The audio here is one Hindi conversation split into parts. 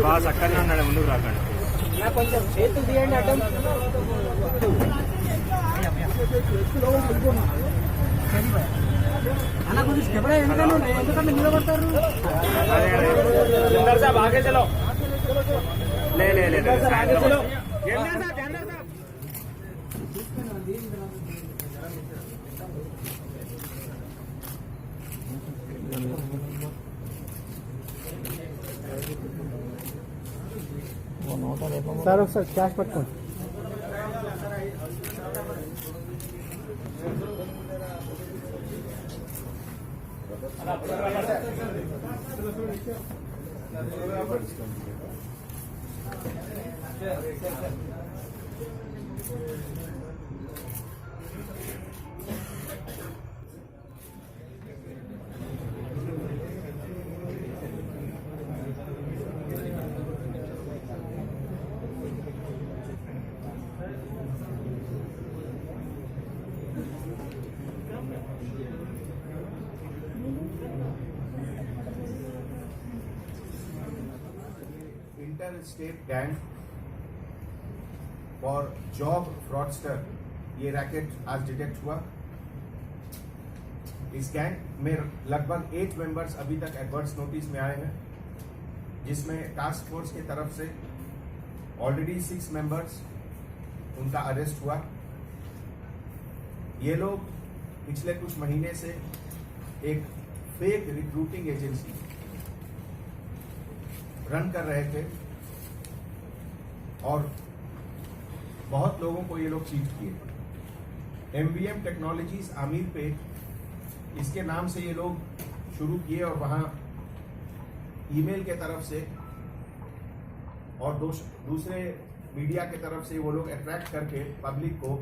బాస్ అక్కడనే ఉన్నాడు, ముందుకు రాకండి. కొంచెం చేతులు తీయండి అడ్డం. అలా కొంచెం స్టెప్ ఎందుకంటే నిలబడతారు. ఆగే చలో లే లే లే సార్ ఒకసారి క్యాష్ పట్టుకోండి. Inter state gang for job fraudster, ये रैकेट आज डिटेक्ट हुआ। इस गैंग में लगभग 8 मेंबर्स अभी तक एडवर्स नोटिस में आए हैं, जिसमें टास्क फोर्स की तरफ से ऑलरेडी 6 मेंबर्स उनका अरेस्ट हुआ। ये लोग पिछले कुछ महीने से एक फेक रिक्रूटिंग एजेंसी रन कर रहे थे और बहुत लोगों को ये लोग चीट किए। MVM टेक्नोलॉजीज आमीरपेट, इसके नाम से ये लोग शुरू किए और वहां ईमेल के तरफ से और दूसरे मीडिया के तरफ से वो लोग अट्रैक्ट करके पब्लिक को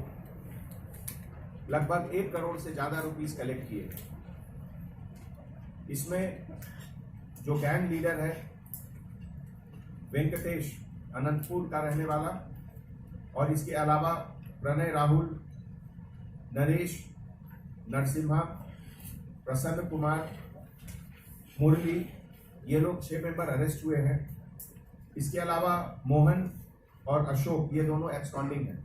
लगभग 1 करोड़ से ज्यादा रुपीस कलेक्ट किए। इसमें जो गैंग लीडर है वेंकटेश, अनंतपुर का रहने वाला, और इसके अलावा प्रणय राहुल, नरेश, नरसिम्हा, प्रसन्न कुमार, मुरली, ये लोग 6 मेंबर अरेस्ट हुए हैं। इसके अलावा मोहन और अशोक, ये दोनों एब्सकॉन्डिंग हैं।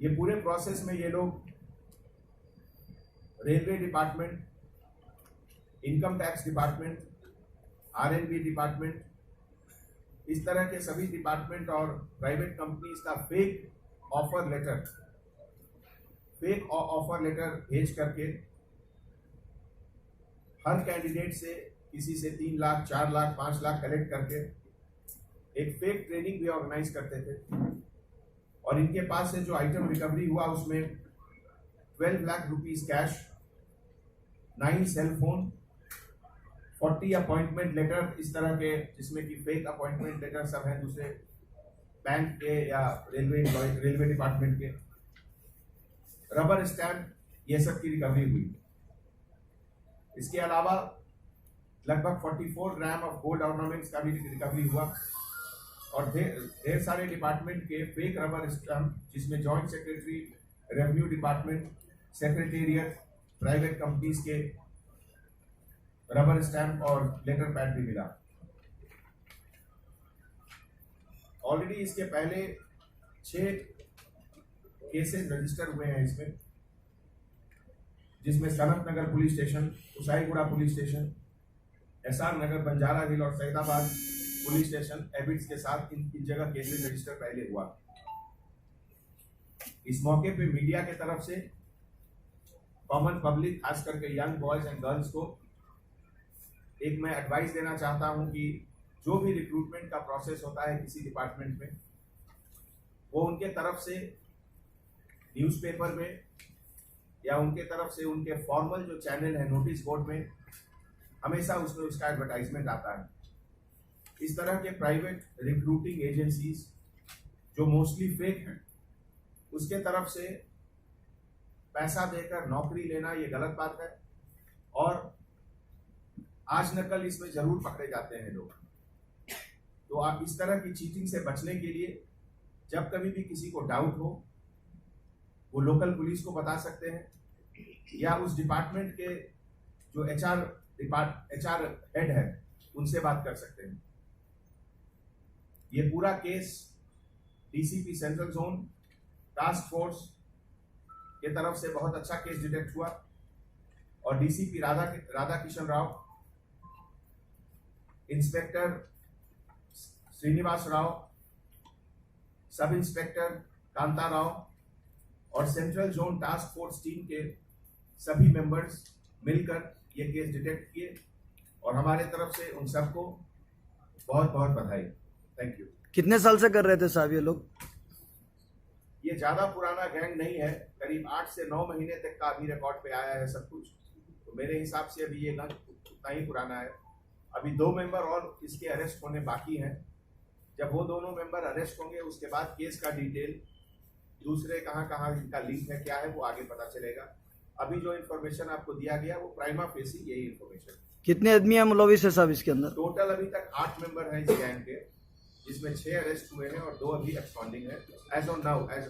ये पूरे प्रोसेस में ये लोग railway department, income tax department, RNB department, इस तरह के सभी डिपार्टमेंट और प्राइवेट कंपनीज का फेक ऑफर लेटर भेज करके हर कैंडिडेट से किसी से 3 लाख, 4 लाख, 5 लाख कलेक्ट करके एक फेक ट्रेनिंग भी ऑर्गेनाइज करते थे। और इनके पास से जो आइटम रिकवरी हुआ उसमें 12 lakh rupees cash, 9 cell phone, 40 appointment letter, इस तरह के जिसमें कि फेक अपॉइंटमेंट लेटर सब हैं दूसरे बैंक के या रेलवे डिपार्टमेंट के, रबर स्टैम्प, ये सब की रिकवरी हुई। इसके अलावा लगभग 44 ग्राम ऑफ गोल्ड ऑर्नामेंट्स का भी रिकवरी हुआ और ढेर सारे डिपार्टमेंट के फेक रबर स्टैम्प, जिसमें joint secretary, revenue department, secretariat, private companies के रबर स्टैम्प और लेटर पैड भी मिला। ऑलरेडी इसके पहले 6 केसेस रजिस्टर हुए हैं इसमें, जिसमें Sanath Nagar police station, Usaiguda police station, SR Nagar, Banjara hill और सैदाबाद पुलिस स्टेशन एबिट्स के साथ इन जगह केसेस रजिस्टर पहले हुआ। इस मौके पे मीडिया के तरफ से कॉमन पब्लिक, खास करके यंग बॉयज एंड गर्ल्स को एक मैं एडवाइस देना चाहता हूं कि जो भी रिक्रूटमेंट का प्रोसेस होता है किसी डिपार्टमेंट में, वो उनके तरफ से न्यूज़पेपर में या उनके तरफ से उनके फॉर्मल जो चैनल है नोटिस बोर्ड में हमेशा उसमें उसका एडवर्टाइजमेंट आता है। इस तरह के प्राइवेट रिक्रूटिंग एजेंसीज जो मोस्टली फेक हैं, उसके तरफ से पैसा देकर नौकरी लेना ये गलत बात है और आज न कल इसमें जरूर पकड़े जाते हैं लोग। तो आप इस तरह की चीटिंग से बचने के लिए जब कभी भी किसी को डाउट हो, वो लोकल पुलिस को बता सकते हैं या उस डिपार्टमेंट के जो एचआर हेड है उनसे बात कर सकते हैं। ये पूरा case DCP central zone task force के तरफ से बहुत अच्छा केस डिटेक्ट हुआ और DCP Radha Kishan Rao, inspector Srinivas Rao, sub inspector Kanta Rao और central zone task force team के सभी मेंबर्स मिलकर ये केस डिटेक्ट किए और हमारे तरफ से उन सबको बहुत बहुत बधाई। Thank you. कितने साल से कर रहे थे साहब ये लोग? ये ज्यादा पुराना गैंग नहीं है, करीब 8 से 9 महीने तक का अभी रिकॉर्ड पे आया है सब कुछ, तो मेरे हिसाब से अभी ये गैंग उतना ही पुराना है। अभी 2 मेंबर और इसके अरेस्ट होने बाकी हैं। जब वो दोनों मेंबर अरेस्ट होंगे उसके बाद केस का डिटेल, दूसरे कहाँ कहाँ इनका लिंक है क्या है वो आगे पता चलेगा। अभी जो इन्फॉर्मेशन आपको दिया गया वो प्राइमा फेसी यही इन्फॉर्मेशन। कितने आदमी है मुलविस है साहब इसके अंदर? टोटल अभी तक 8 मेंबर हैं इस गैंग के, जिसमें 6 अरेस्ट हुए हैं और 2 अभी एब्सकॉन्डिंग है एज ऑन नाउ एज